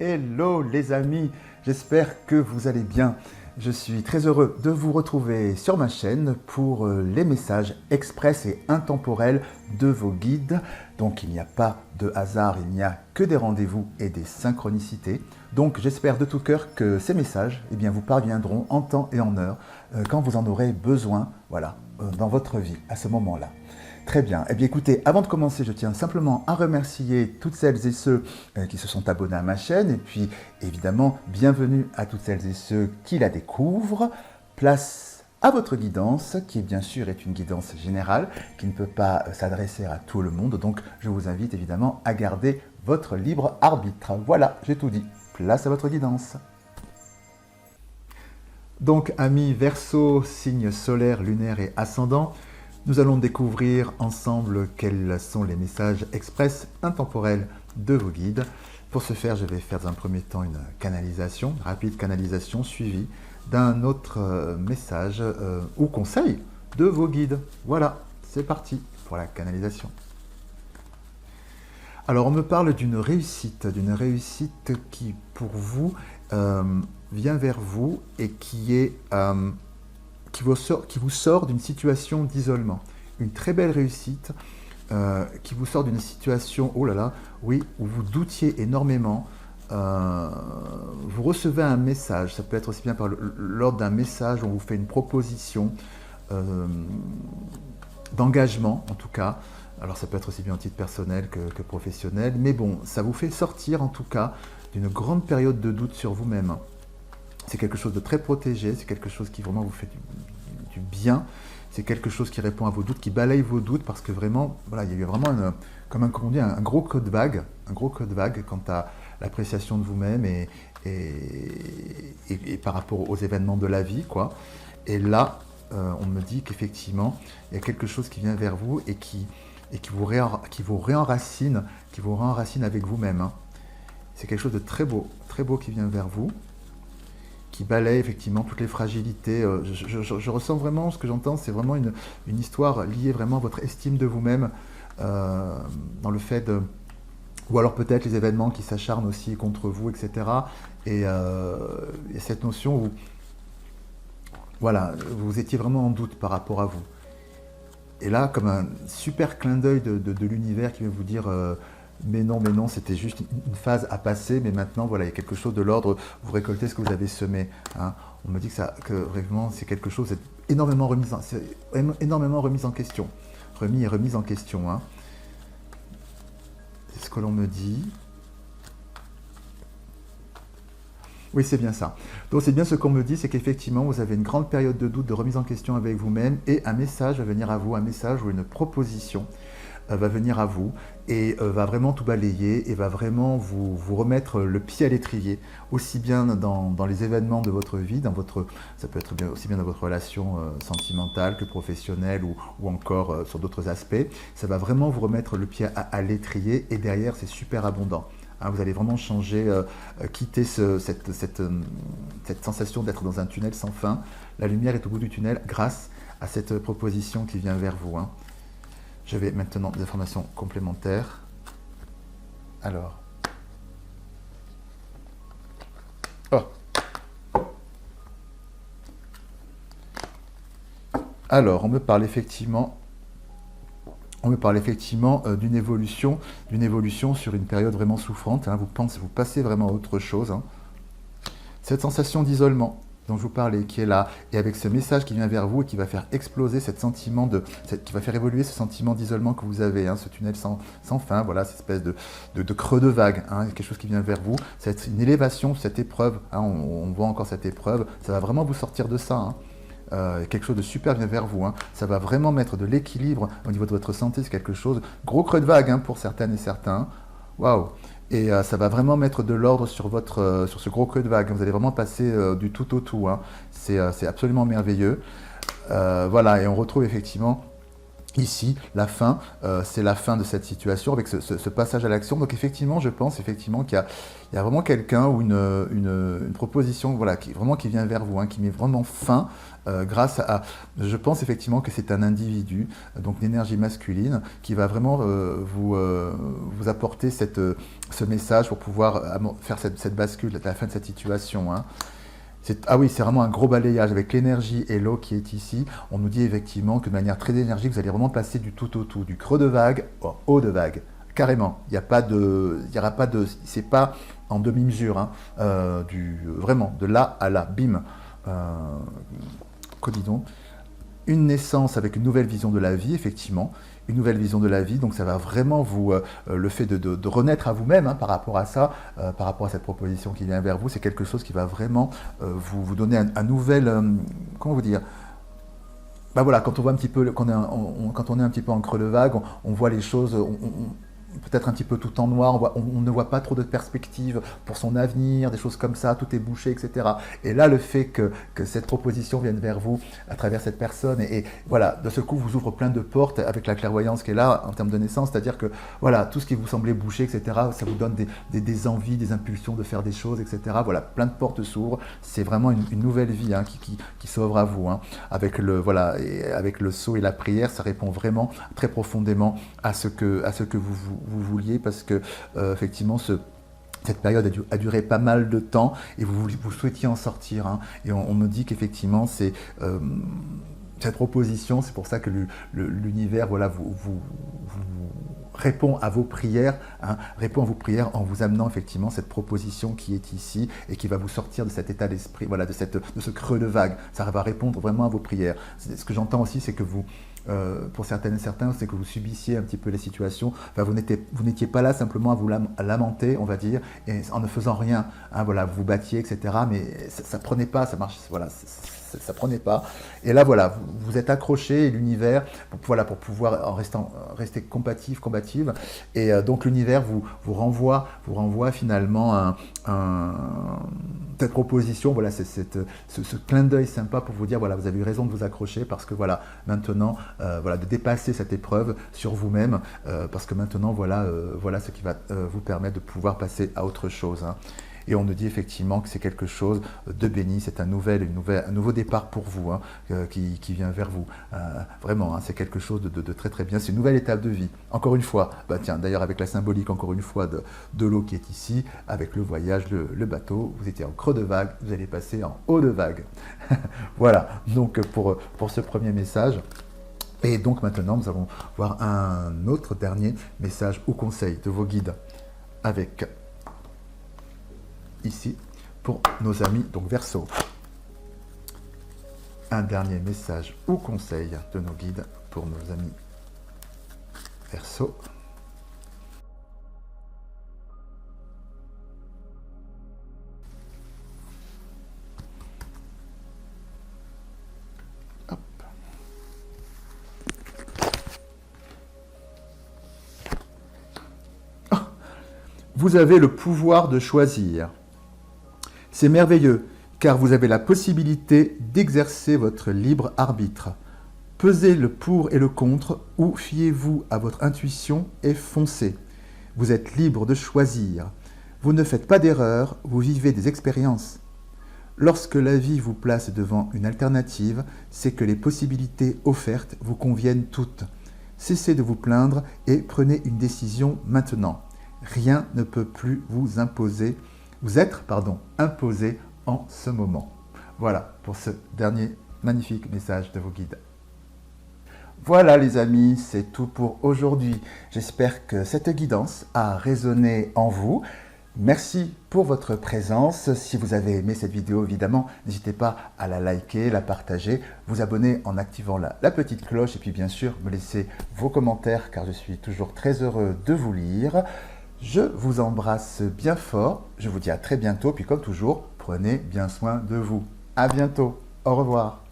Hello les amis, j'espère que vous allez bien. Je suis très heureux de vous retrouver sur ma chaîne pour les messages express et intemporels de vos guides. Donc il n'y a pas de hasard, il n'y a que des rendez-vous et des synchronicités. Donc j'espère de tout cœur que ces messages vous parviendront en temps et en heure quand vous en aurez besoin, voilà, dans votre vie à ce moment-là. Très bien. Écoutez, avant de commencer, je tiens simplement à remercier toutes celles et ceux qui se sont abonnés à ma chaîne. Et puis, évidemment, bienvenue à toutes celles et ceux qui la découvrent. Place à votre guidance, qui bien sûr est une guidance générale, qui ne peut pas s'adresser à tout le monde. Donc, je vous invite évidemment à garder votre libre arbitre. Voilà, j'ai tout dit. Place à votre guidance. Donc, amis Verseau, signe solaire, lunaire et ascendant, nous allons découvrir ensemble quels sont les messages express intemporels de vos guides. Pour ce faire, je vais faire dans un premier temps une canalisation, rapide canalisation suivie d'un autre message ou conseil de vos guides. Voilà, c'est parti pour la canalisation. Alors, on me parle d'une réussite qui, pour vous, vient vers vous et qui vous sort d'une situation d'isolement. Une très belle réussite qui vous sort d'une situation, oh là là, oui, où vous doutiez énormément. Vous recevez un message, ça peut être aussi bien par l'ordre d'un message, on vous fait une proposition d'engagement, en tout cas. Alors ça peut être aussi bien en titre personnel que professionnel, mais bon, ça vous fait sortir en tout cas d'une grande période de doute sur vous-même. C'est quelque chose de très protégé, c'est quelque chose qui vraiment vous fait du bien, c'est quelque chose qui répond à vos doutes, qui balaye vos doutes, parce que vraiment, voilà, il y a eu vraiment un gros code vague quant à l'appréciation de vous-même et par rapport aux événements de la vie, quoi. Et là, on me dit qu'effectivement, il y a quelque chose qui vient vers vous et qui vous réenracine avec vous-même. Hein. C'est quelque chose de très beau qui vient vers vous, qui balaye effectivement toutes les fragilités. Je ressens vraiment, ce que j'entends, c'est vraiment une histoire liée vraiment à votre estime de vous-même, dans le fait de... Ou alors peut-être les événements qui s'acharnent aussi contre vous, etc. Et il y a cette notion où, voilà, vous étiez vraiment en doute par rapport à vous. Et là, comme un super clin d'œil de l'univers qui vient vous dire... mais non, c'était juste une phase à passer, mais maintenant, voilà, il y a quelque chose de l'ordre, vous récoltez ce que vous avez semé. Hein. On me dit que vraiment, c'est quelque chose, c'est énormément remis en question. Remis en question. Hein. C'est ce que l'on me dit. Oui, c'est bien ça. Donc, c'est bien ce qu'on me dit, c'est qu'effectivement, vous avez une grande période de doute, de remise en question avec vous-même, et un message va venir à vous, un message ou une proposition va venir à vous et va vraiment tout balayer et va vraiment vous remettre le pied à l'étrier, aussi bien dans les événements de votre vie, ça peut être aussi bien dans votre relation sentimentale que professionnelle ou encore sur d'autres aspects. Ça va vraiment vous remettre le pied à l'étrier et derrière, c'est super abondant. Hein, vous allez vraiment changer, quitter cette sensation d'être dans un tunnel sans fin. La lumière est au bout du tunnel grâce à cette proposition qui vient vers vous. Hein. Je vais maintenant des informations complémentaires. Alors. Oh. Alors, on me parle effectivement d'une évolution sur une période vraiment souffrante. Hein. Vous passez vraiment à autre chose. Hein. Cette sensation d'isolement dont je vous parlais, qui est là, et avec ce message qui vient vers vous et qui va faire exploser qui va faire évoluer ce sentiment d'isolement que vous avez, hein, ce tunnel sans fin, voilà, cette espèce de creux de vague, hein, quelque chose qui vient vers vous, c'est une élévation, cette épreuve, hein, on voit encore cette épreuve, ça va vraiment vous sortir de ça, hein. Quelque chose de super vient vers vous, hein. Ça va vraiment mettre de l'équilibre au niveau de votre santé, c'est quelque chose, gros creux de vague, hein, pour certaines et certains, waouh. Et ça va vraiment mettre de l'ordre sur ce gros creux de vague. Vous allez vraiment passer du tout au tout. Hein. C'est absolument merveilleux. Voilà, et on retrouve effectivement ici, la fin, c'est la fin de cette situation avec ce passage à l'action. Donc effectivement, je pense effectivement qu'il y a vraiment quelqu'un ou une proposition voilà, qui vient vers vous, hein, qui met vraiment fin grâce à... Je pense effectivement que c'est un individu, donc l'énergie masculine, qui va vraiment vous apporter ce message pour pouvoir faire cette bascule à la fin de cette situation. Hein. Ah oui, c'est vraiment un gros balayage avec l'énergie et l'eau qui est ici. On nous dit effectivement que de manière très énergique, vous allez vraiment passer du tout au tout, du creux de vague au haut de vague. Carrément. Il n'y a pas de... Il y aura pas de... C'est pas en demi-mesure. Hein, vraiment, de là à là. Bim. Quoi dis-donc ? Une naissance avec une nouvelle vision de la vie, effectivement. Une nouvelle vision de la vie, donc ça va vraiment vous, le fait de renaître à vous-même hein, par rapport à ça, par rapport à cette proposition qui vient vers vous, c'est quelque chose qui va vraiment vous donner un nouvel, comment vous dire, bah voilà, quand on voit un petit peu, quand on est un petit peu en creux de vague, on voit les choses, peut-être un petit peu tout en noir, on ne voit pas trop de perspectives pour son avenir, des choses comme ça, tout est bouché, etc. Et là, le fait que cette proposition vienne vers vous à travers cette personne, et voilà, de ce coup, vous ouvre plein de portes avec la clairvoyance qui est là en termes de naissance, c'est-à-dire que voilà, tout ce qui vous semblait bouché, etc., ça vous donne des envies, des impulsions de faire des choses, etc. Voilà, plein de portes s'ouvrent, c'est vraiment une nouvelle vie hein, qui s'ouvre à vous. Hein. Avec le sceau et la prière, ça répond vraiment très profondément à ce que vous vouliez, parce que effectivement cette période a duré pas mal de temps et vous souhaitiez en sortir. Hein, et on me dit qu'effectivement c'est cette proposition, c'est pour ça que l'univers voilà, vous répond à vos prières, hein, répond à vos prières en vous amenant effectivement cette proposition qui est ici et qui va vous sortir de cet état d'esprit, voilà, de ce creux de vague. Ça va répondre vraiment à vos prières. Ce que j'entends aussi, c'est que vous, pour certaines et certains, c'est que vous subissiez un petit peu les situations. Enfin, vous n'étiez pas là simplement à vous lamenter, on va dire, et en ne faisant rien. Hein, voilà, vous battiez, etc. Mais ça prenait pas, ça marche, voilà, ça prenait pas. Et là, voilà, vous êtes accroché et l'univers, pour pouvoir rester combative. Et donc l'univers vous renvoie finalement cette proposition, voilà, ce clin d'œil sympa pour vous dire, voilà, vous avez eu raison de vous accrocher parce que voilà, maintenant, voilà, de dépasser cette épreuve sur vous-même, parce que maintenant, voilà ce qui va vous permettre de pouvoir passer à autre chose. Hein. Et on nous dit effectivement que c'est quelque chose de béni, c'est un nouveau départ pour vous, hein, qui vient vers vous. Vraiment, hein, c'est quelque chose de très très bien, c'est une nouvelle étape de vie. Encore une fois, bah tiens, d'ailleurs avec la symbolique encore une fois de l'eau qui est ici, avec le voyage, le bateau, vous étiez en creux de vague, vous allez passer en haut de vague. Voilà, donc pour ce premier message. Et donc maintenant, nous allons voir un autre dernier message ou conseil de vos guides avec... ici, pour nos amis, donc Verseau. Un dernier message ou conseil de nos guides pour nos amis Verseau. Hop. Oh. Vous avez le pouvoir de choisir. C'est merveilleux, car vous avez la possibilité d'exercer votre libre arbitre. Pesez le pour et le contre, ou fiez-vous à votre intuition et foncez. Vous êtes libre de choisir. Vous ne faites pas d'erreur, vous vivez des expériences. Lorsque la vie vous place devant une alternative, c'est que les possibilités offertes vous conviennent toutes. Cessez de vous plaindre et prenez une décision maintenant. Rien ne peut plus vous imposer. Vous être imposé en ce moment. Voilà pour ce dernier magnifique message de vos guides. Voilà les amis, c'est tout pour aujourd'hui. J'espère que cette guidance a résonné en vous. Merci pour votre présence. Si vous avez aimé cette vidéo, évidemment, n'hésitez pas à la liker, la partager, vous abonner en activant la petite cloche et puis bien sûr me laisser vos commentaires car je suis toujours très heureux de vous lire. Je vous embrasse bien fort, je vous dis à très bientôt, puis comme toujours, prenez bien soin de vous. À bientôt, au revoir.